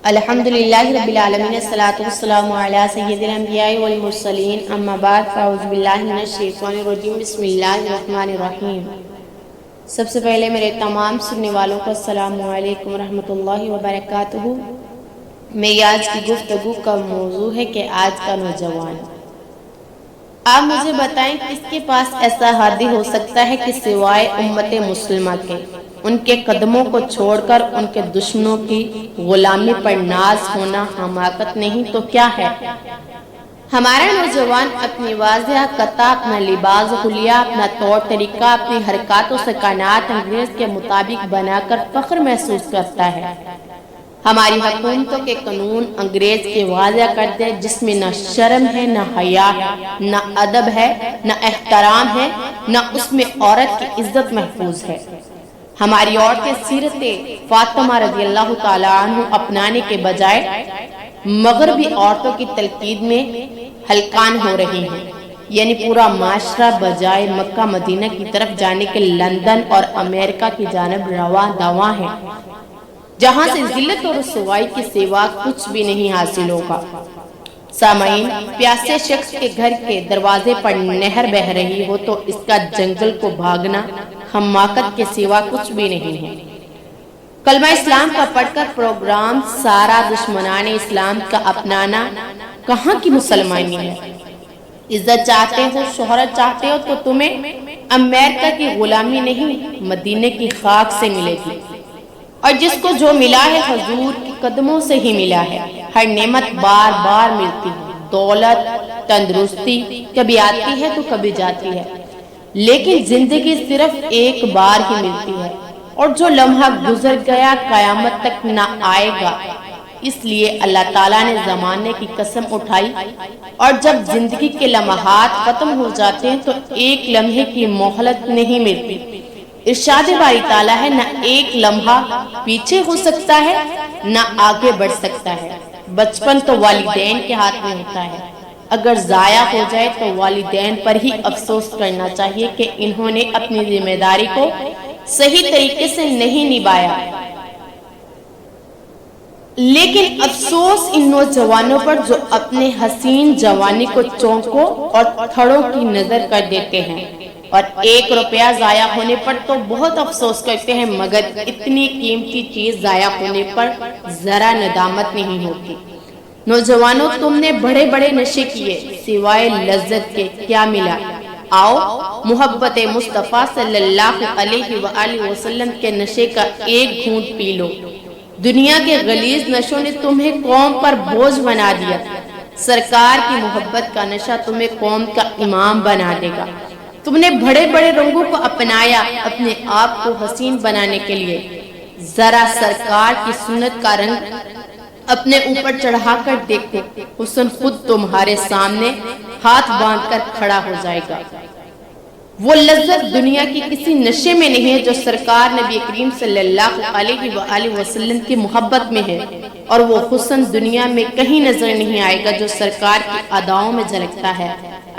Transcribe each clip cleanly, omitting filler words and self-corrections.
الحمدللہ رب العالمین الصلاۃ والسلام علی سید الانبیاء والمرسلین اما بعد فاعوذ باللہ من الشیطان الرجیم بسم اللہ الرحمن الرحیم۔ سب سے پہلے میرے تمام سننے والوں کو السلام علیکم ورحمۃ اللہ وبرکاتہ۔ میری آج کی گفتگو کا موضوع ہے کہ آج کا نوجوان، آپ مجھے بتائیں کس کے پاس ایسا ہادی ہو سکتا ہے کہ سوائے امت مسلمہ کے ان کے قدموں کو چھوڑ کر ان کے دشمنوں کی غلامی پر ناز ہونا حماقت نہیں تو کیا ہے؟ ہمارا نوجوان اپنی واضح قطع، اپنا لباس حلیہ، اپنا طور طریقہ، اپنی حرکاتوں سے کائنات انگیز کے مطابق بنا کر فخر محسوس کرتا ہے۔ ہماری حکومتوں کے قانون انگریز کے واضح کرتے جس میں نہ شرم ہے، نہ حیا ہے، نہ ادب ہے، نہ احترام ہے، نہ اس میں عورت کی عزت محفوظ ہے۔ ہماری عورتیں سیرت فاطمہ رضی اللہ تعالیٰ عنہ اپنانے کے بجائے مغربی عورتوں کی تلقین میں ہلکان ہو رہی ہیں، یعنی پورا معاشرہ بجائے مکہ مدینہ کی طرف جانے کے لندن اور امریکہ کی جانب رواں دواں ہے، جہاں سے ذلت اور رسوائی کے سوا کچھ بھی نہیں حاصل ہوگا۔ سامعین، پیاسے شخص کے گھر کے دروازے پر نہر بہہ رہی ہو تو اس کا جنگل کو بھاگنا حماقت کے سوا کچھ بھی نہیں ہے۔ کلمہ اسلام کا پڑھ کر پروگرام سارا دشمنان اسلام کا اپنانا کہاں کی مسلمانی ہے؟ عزت چاہتے ہو، شہرت چاہتے ہو تو تمہیں امریکہ کی غلامی نہیں مدینے کی خاک سے ملے گی، اور جس کو جو ملا ہے حضور کے قدموں سے ہی ملا ہے۔ ہر نعمت بار بار ملتی ہے، دولت، تندرستی کبھی آتی ہے تو کبھی جاتی ہے، لیکن زندگی صرف ایک بار ہی ملتی ہے، اور جو لمحہ گزر گیا قیامت تک نہ آئے گا۔ اس لیے اللہ تعالیٰ نے زمانے کی قسم اٹھائی، اور جب زندگی کے لمحات ختم ہو جاتے ہیں تو ایک لمحے کی مہلت نہیں ملتی۔ ارشاد باری تعالیٰ ہے، نہ ایک لمحہ پیچھے ہو سکتا ہے نہ آگے بڑھ سکتا ہے۔ بچپن تو والدین کے ہاتھ میں ہوتا ہے، اگر ضائع ہو جائے تو والدین پر ہی افسوس کرنا چاہیے کہ انہوں نے اپنی ذمہ داری کو صحیح طریقے سے نہیں نبھایا۔ لیکن افسوس ان نوجوانوں پر جو اپنے حسین جوانی کو چونکوں اور تھڑوں کی نظر کر دیتے ہیں، اور 1 روپیہ ضائع ہونے پر تو بہت افسوس کرتے ہیں، مگر اتنی قیمتی چیز ضائع ہونے پر ذرا ندامت نہیں ہوتی۔ نوجوانوں، تم نے بڑے بڑے نشے کیے، سوائے لذت کے کیا ملا؟ آؤ محبت مصطفیٰ صلی اللہ علیہ وآلہ وسلم کے نشے کا ایک گھونٹ پی لو۔ دنیا کے غلیظ نشوں نے تمہیں قوم پر بوجھ بنا دیا، سرکار کی محبت کا نشہ تمہیں قوم کا امام بنا دے گا۔ تم نے بڑے بڑے رنگوں کو اپنایا اپنے آپ کو حسین بنانے کے لیے، ذرا سرکار کی سنت کا رنگ اپنے اوپر چڑھا کر دیکھو، حسن خود تمہارے سامنے ہاتھ باندھ کر کھڑا ہو جائے گا۔ وہ لذت دنیا کی کسی نشے میں نہیں ہے جو سرکار نبی کریم صلی اللہ علیہ وآلہ وسلم کی محبت میں ہے، اور وہ حسن دنیا میں کہیں نظر نہیں آئے گا جو سرکار کی اداؤں میں جھلکتا ہے۔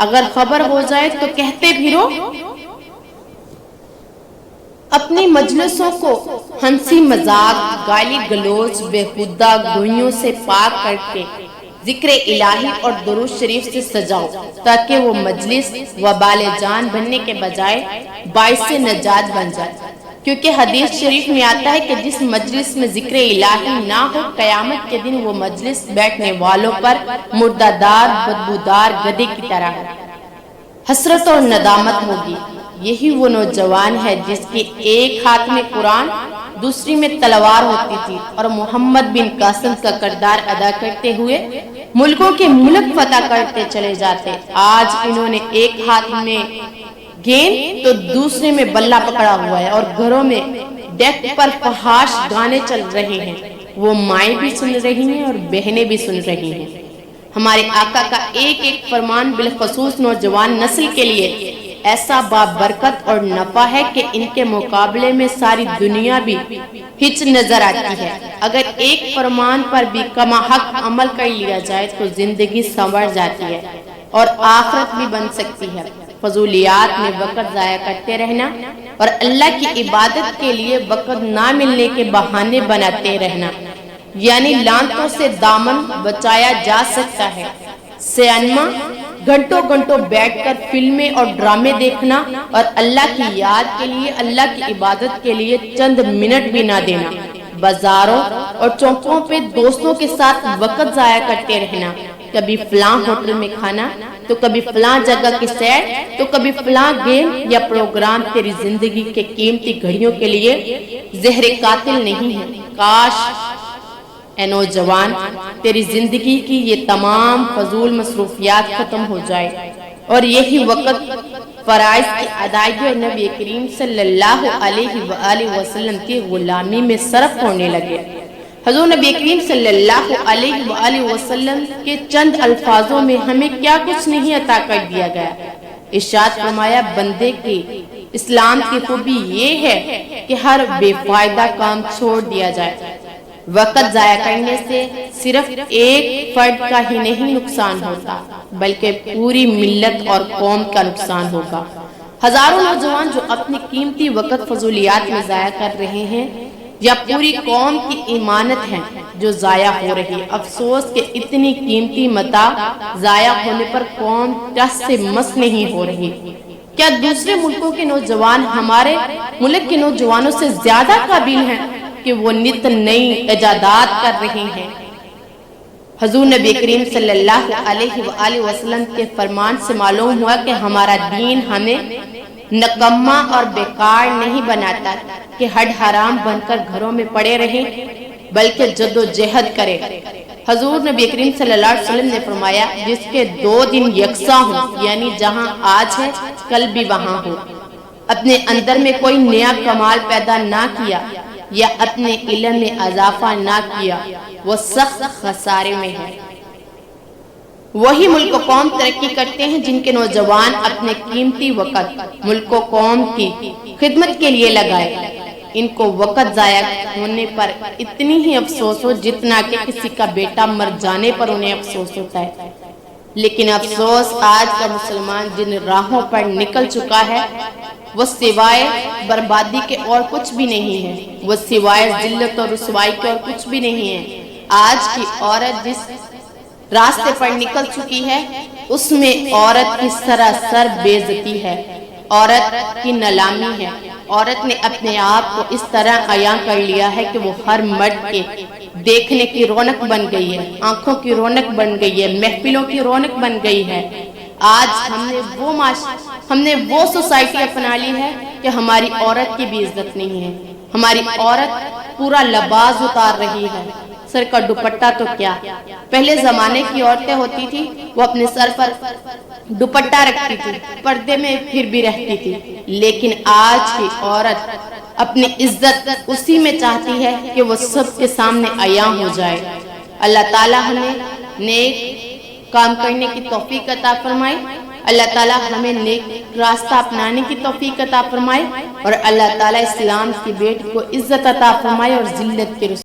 اگر خبر ہو جائے تو کہتے پھرو۔ اپنی مجلسوں کو ہنسی مذاق، گالی گلوچ، بےہودہ گوئیوں سے پاک کر کے ذکر الہی اور درود شریف سے سجاؤ، تاکہ وہ مجلس وبال جان بننے کے بجائے باعث نجات بن جائے، کیونکہ حدیث شریف میں آتا ہے کہ جس مجلس میں ذکر الہی نہ ہو، قیامت کے دن وہ مجلس بیٹھنے والوں پر مردار بدبودار گدے کی طرح ہے، حسرت اور ندامت ہوگی۔ یہی وہ نوجوان ہے جس کے ایک ہاتھ میں قرآن، دوسری میں تلوار ہوتی تھی، اور محمد بن قاسم کا کردار ادا کرتے ہوئے ملکوں کے ملک فتح کرتے چلے جاتے۔ آج انہوں نے ایک ہاتھ میں گیند تو دوسرے میں بلہ پکڑا ہوا ہے، اور گھروں میں ڈیک پر فحاش گانے چل رہے ہیں۔ وہ مائیں بھی سن رہی ہیں اور بہنیں بھی سن رہی ہیں۔ ہمارے آقا کا ایک ایک فرمان بالخصوص نوجوان نسل کے لیے ایسا بابرکت اور نفع ہے کہ ان کے مقابلے میں ساری دنیا بھی ہچ نظر آتی ہے۔ اگر ایک فرمان پر بھی کما حق عمل کر لیا جائے تو زندگی سنور جاتی ہے اور آخرت بھی بن سکتی ہے۔ فضولیات میں وقت ضائع کرتے رہنا اور اللہ کی عبادت کے لیے وقت نہ ملنے کے بہانے بناتے رہنا یعنی لانتوں سے دامن بچایا جا سکتا ہے۔ سینما گھنٹوں گھنٹوں بیٹھ کر فلمیں اور ڈرامے دیکھنا اور اللہ کی یاد کے لیے، اللہ کی عبادت کے لیے چند منٹ بھی نہ دینا، بازاروں اور چوکوں پہ دوستوں کے ساتھ وقت ضائع کرتے رہنا، کبھی فلاں ہوٹل میں کھانا تو کبھی فلاں جگہ کی سیر تو کبھی فلاں گیم یا پروگرام تیری زندگی کے قیمتی گھڑیوں کے لیے زہر قاتل نہیں ہے۔ کاش اے نوجوان تیری زندگی کی یہ تمام فضول مصروفیات ختم ہو جائے اور یہی وقت فرائض کی ادائیگی اور نبی کریم صلی اللہ علیہ وآلہ وسلم کی غلامی میں صرف ہونے لگے۔ حضور نبی کریم صلی اللہ علیہ وآلہ وسلم کے چند الفاظوں میں ہمیں کیا کچھ نہیں عطا کر دیا گیا۔ ارشاد فرمایا، بندے کی اسلام کی خوبی یہ ہے کہ ہر بے فائدہ کام چھوڑ دیا جائے۔ وقت ضائع کرنے سے صرف ایک فرد کا ہی نہیں نقصان ہوتا بلکہ پوری ملت اور قوم کا نقصان ہوگا۔ ہزاروں نوجوان جو اپنی قیمتی وقت فضولیات میں ضائع کر رہے ہیں یا پوری قوم کی امانت ہیں جو ضائع ہو رہی ہے۔ افسوس کہ اتنی قیمتی متاع ضائع ہونے پر قوم ٹس سے مس نہیں ہو رہی۔ کیا دوسرے ملکوں کے نوجوان ہمارے ملک کے نوجوانوں سے زیادہ قابل ہیں کہ وہ نت نئی ایجادات کر رہے ہیں؟ حضور نبی کریم صلی اللہ علیہ وآلہ وسلم کے فرمان سے معلوم ہوا کہ ہمارا دین ہمیں نکما اور بیکار نہیں بناتا کہ ہڈ حرام بن کر گھروں میں پڑے رہیں بلکہ جد و جہد کرے۔ حضور نبی کریم صلی اللہ علیہ وسلم نے فرمایا، جس کے 2 دن یکساں ہوں، یعنی جہاں آج ہے کل بھی وہاں ہو، اپنے اندر میں کوئی نیا کمال پیدا نہ کیا یا اپنے علم میں اضافہ نہ کیا، وہ سخت خسارے میں ہے۔ وہی ملک و قوم ترقی کرتے ہیں جن کے نوجوان اپنے قیمتی وقت ملک و قوم کی خدمت کے لیے لگائے۔ ان کو وقت ضائع ہونے پر اتنی ہی افسوس ہو جتنا کہ کسی کا بیٹا مر جانے پر انہیں افسوس ہوتا ہے۔ لیکن افسوس آج کا مسلمان جن راہوں پر نکل چکا ہے وہ سوائے بربادی کے اور کچھ بھی نہیں ہے، وہ سوائے ذلت اور رسوائی کے اور کچھ بھی نہیں ہے۔ آج کی عورت جس راستے پر نکل چکی ہے اس میں عورت کی سراسر بے عزتی ہے، عورت کی نیلامی ہے۔ عورت نے اپنے آپ کو اس طرح عیاں کر لیا ہے کہ وہ ہر مرد کے دیکھنے کی رونق بن گئی ہے، آنکھوں کی رونق بن گئی ہے، محفلوں کی رونق بن گئی ہے۔ آج ہم نے وہ سوسائٹی اپنا لی ہے کہ ہماری عورت کی بھی عزت نہیں ہے۔ ہماری عورت پورا لباس اتار رہی ہے، سر کا دوپٹہ تو کیا۔ پہلے زمانے کی عورتیں ہوتی تھی وہ اپنے سر پر دوپٹہ رکھتی تھی، پردے میں پھر بھی رہتی تھی، لیکن آج کی عورت اپنی عزت اسی میں چاہتی ہے کہ وہ سب کے سامنے عیاں ہو جائے۔ اللہ تعالیٰ ہمیں نیک کام کرنے کی توفیق عطا فرمائے، اللہ تعالیٰ ہمیں نیک راستہ اپنانے کی توفیق عطا فرمائے، اور اللہ تعالیٰ اسلام کی بیٹ کو عزت عطا فرمائے اور ذلت کے